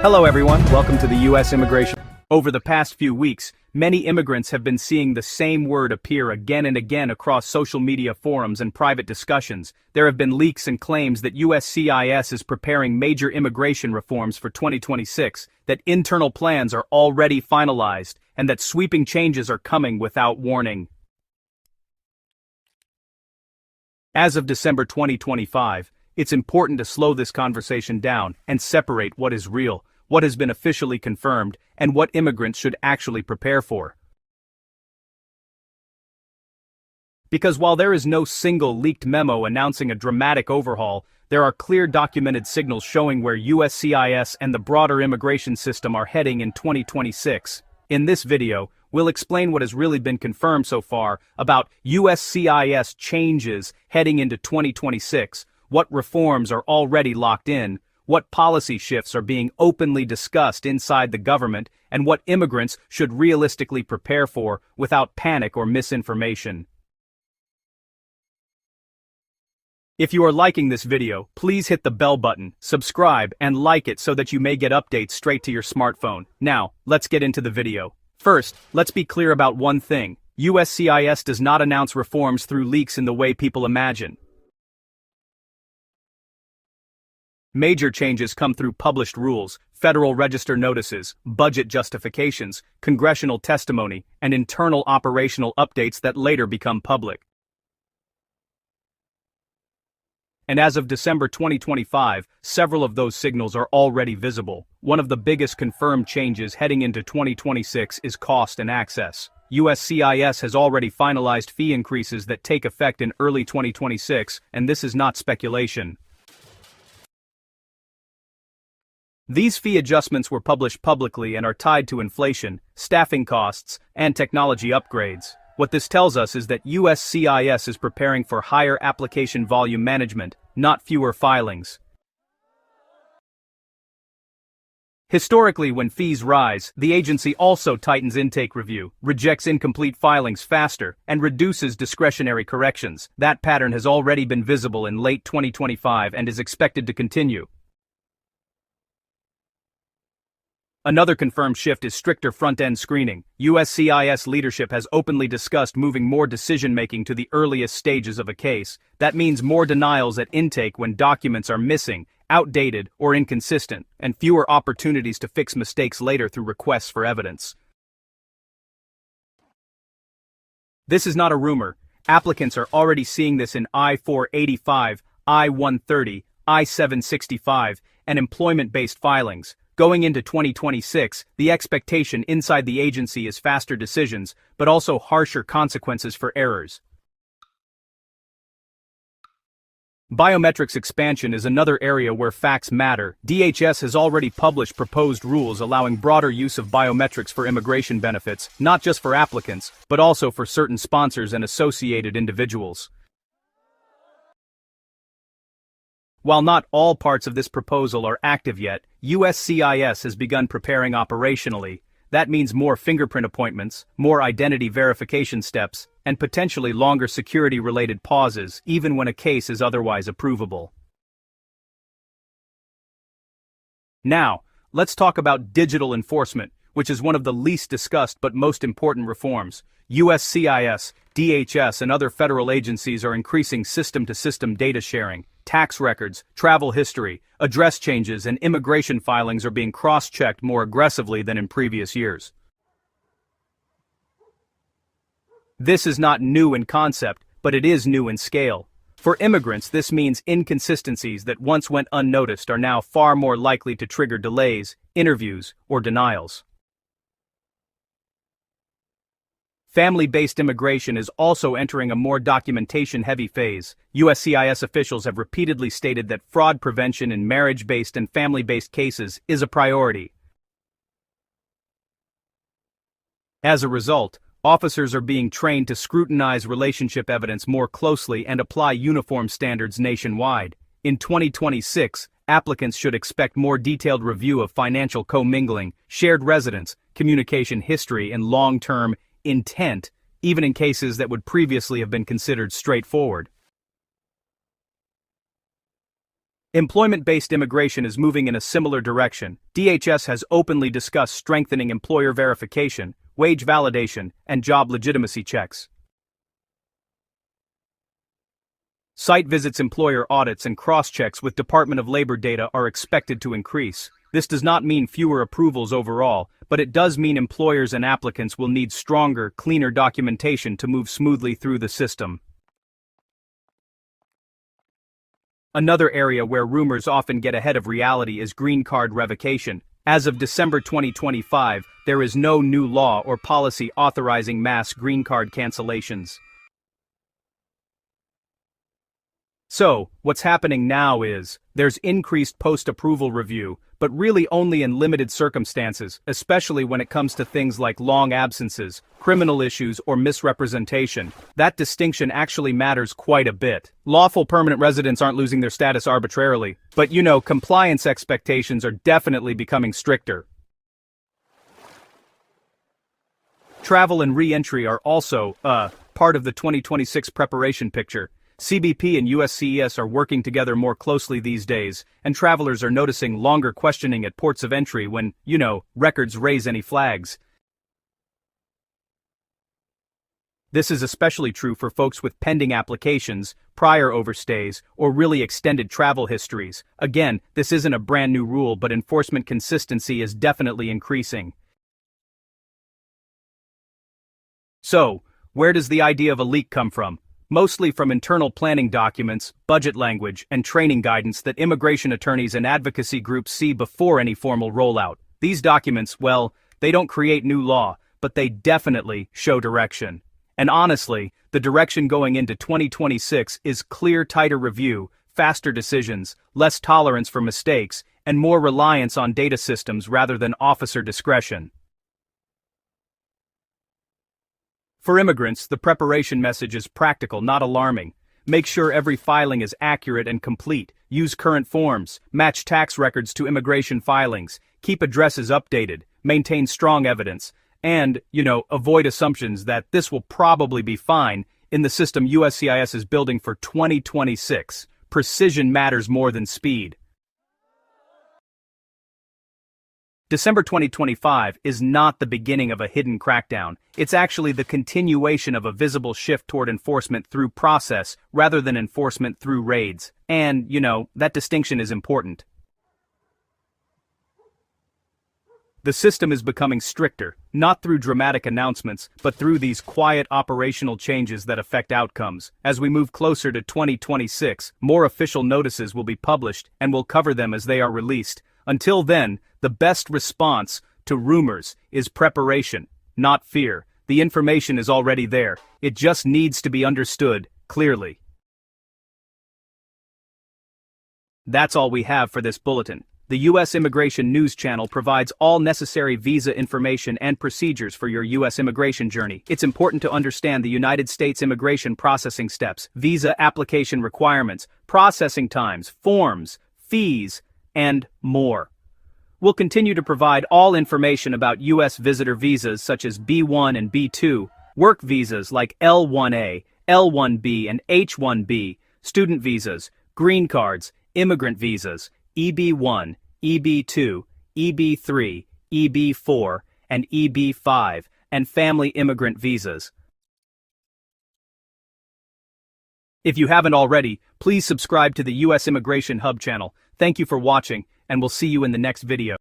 Hello everyone, welcome to the U.S. Immigration. Over the past few weeks, many immigrants have been seeing the same word appear again and again across social media forums and private discussions. There have been leaks and claims that USCIS is preparing major immigration reforms for 2026, that internal plans are already finalized, and that sweeping changes are coming without warning. As of December 2025, it's important to slow this conversation down and separate what is real, what has been officially confirmed, and what immigrants should actually prepare for. Because while there is no single leaked memo announcing a dramatic overhaul, there are clear documented signals showing where USCIS and the broader immigration system are heading in 2026. In this video, we'll explain what has really been confirmed so far about USCIS changes heading into 2026, what reforms are already locked in, what policy shifts are being openly discussed inside the government, and what immigrants should realistically prepare for without panic or misinformation. If you are liking this video, please hit the bell button, subscribe, and like it so that you may get updates straight to your smartphone. Now, let's get into the video. First, let's be clear about one thing. USCIS does not announce reforms through leaks in the way people imagine. Major changes come through published rules, Federal Register notices, budget justifications, congressional testimony, and internal operational updates that later become public. And as of December 2025, several of those signals are already visible. One of the biggest confirmed changes heading into 2026 is cost and access. USCIS has already finalized fee increases that take effect in early 2026, and this is not speculation. These fee adjustments were published publicly and are tied to inflation, staffing costs, and technology upgrades. What this tells us is that USCIS is preparing for higher application volume management, not fewer filings. Historically, when fees rise, the agency also tightens intake review, rejects incomplete filings faster, and reduces discretionary corrections. That pattern has already been visible in late 2025 and is expected to continue. Another confirmed shift is stricter front-end screening. USCIS leadership has openly discussed moving more decision-making to the earliest stages of a case. That means more denials at intake when documents are missing, outdated, or inconsistent, and fewer opportunities to fix mistakes later through requests for evidence. This is not a rumor. Applicants are already seeing this in I-485, I-130, I-765, and employment-based filings. Going into 2026, the expectation inside the agency is faster decisions, but also harsher consequences for errors. Biometrics expansion is another area where facts matter. DHS has already published proposed rules allowing broader use of biometrics for immigration benefits, not just for applicants, but also for certain sponsors and associated individuals. While not all parts of this proposal are active yet, USCIS has begun preparing operationally. That means more fingerprint appointments, more identity verification steps, and potentially longer security-related pauses, even when a case is otherwise approvable. Now, let's talk about digital enforcement, which is one of the least discussed but most important reforms. USCIS, DHS, and other federal agencies are increasing system-to-system data sharing. Tax records, travel history, address changes, and immigration filings are being cross-checked more aggressively than in previous years. This is not new in concept, but it is new in scale. For immigrants, this means inconsistencies that once went unnoticed are now far more likely to trigger delays, interviews, or denials. Family-based immigration is also entering a more documentation-heavy phase. USCIS officials have repeatedly stated that fraud prevention in marriage-based and family-based cases is a priority. As a result, officers are being trained to scrutinize relationship evidence more closely and apply uniform standards nationwide. In 2026, applicants should expect more detailed review of financial commingling, shared residence, communication history, and long-term intent, even in cases that would previously have been considered straightforward. Employment-based immigration is moving in a similar direction. DHS has openly discussed strengthening employer verification, wage validation, and job legitimacy checks. Site visits, employer audits, and cross-checks with Department of Labor data are expected to increase. This does not mean fewer approvals overall, but it does mean employers and applicants will need stronger, cleaner documentation to move smoothly through the system. Another area where rumors often get ahead of reality is green card revocation. As of December 2025, there is no new law or policy authorizing mass green card cancellations. So, what's happening now is, there's increased post-approval review, but really only in limited circumstances, especially when it comes to things like long absences, criminal issues, or misrepresentation. That distinction actually matters quite a bit. Lawful permanent residents aren't losing their status arbitrarily, but compliance expectations are definitely becoming stricter. Travel and re-entry are also, part of the 2026 preparation picture. CBP and USCIS are working together more closely these days, and travelers are noticing longer questioning at ports of entry when, records raise any flags. This is especially true for folks with pending applications, prior overstays, or really extended travel histories. Again, this isn't a brand new rule, but enforcement consistency is definitely increasing. So, where does the idea of a leak come from? Mostly from internal planning documents, budget language, and training guidance that immigration attorneys and advocacy groups see before any formal rollout. These documents, well, they don't create new law, but they definitely show direction. And honestly, the direction going into 2026 is clear, tighter review, faster decisions, less tolerance for mistakes, and more reliance on data systems rather than officer discretion. For immigrants, the preparation message is practical, not alarming. Make sure every filing is accurate and complete. Use current forms. Match tax records to immigration filings. Keep addresses updated. Maintain strong evidence. And, avoid assumptions that this will probably be fine in the system USCIS is building for 2026. Precision matters more than speed. December 2025 is not the beginning of a hidden crackdown. It's actually the continuation of a visible shift toward enforcement through process rather than enforcement through raids. And, that distinction is important. The system is becoming stricter, not through dramatic announcements, but through these quiet operational changes that affect outcomes. As we move closer to 2026, more official notices will be published, and we'll cover them as they are released. Until then, the best response to rumors is preparation, not fear. The information is already there. It just needs to be understood clearly. That's all we have for this bulletin. The U.S. Immigration News Channel provides all necessary visa information and procedures for your U.S. immigration journey. It's important to understand the United States immigration processing steps, visa application requirements, processing times, forms, fees, and more. We'll continue to provide all information about U.S. visitor visas such as B1 and B2, work visas like L1A, L1B, and H1B, student visas, green cards, immigrant visas, EB1, EB2, EB3, EB4, and EB5, and family immigrant visas. If you haven't already, please subscribe to the U.S. Immigration Hub channel. Thank you for watching, and we'll see you in the next video.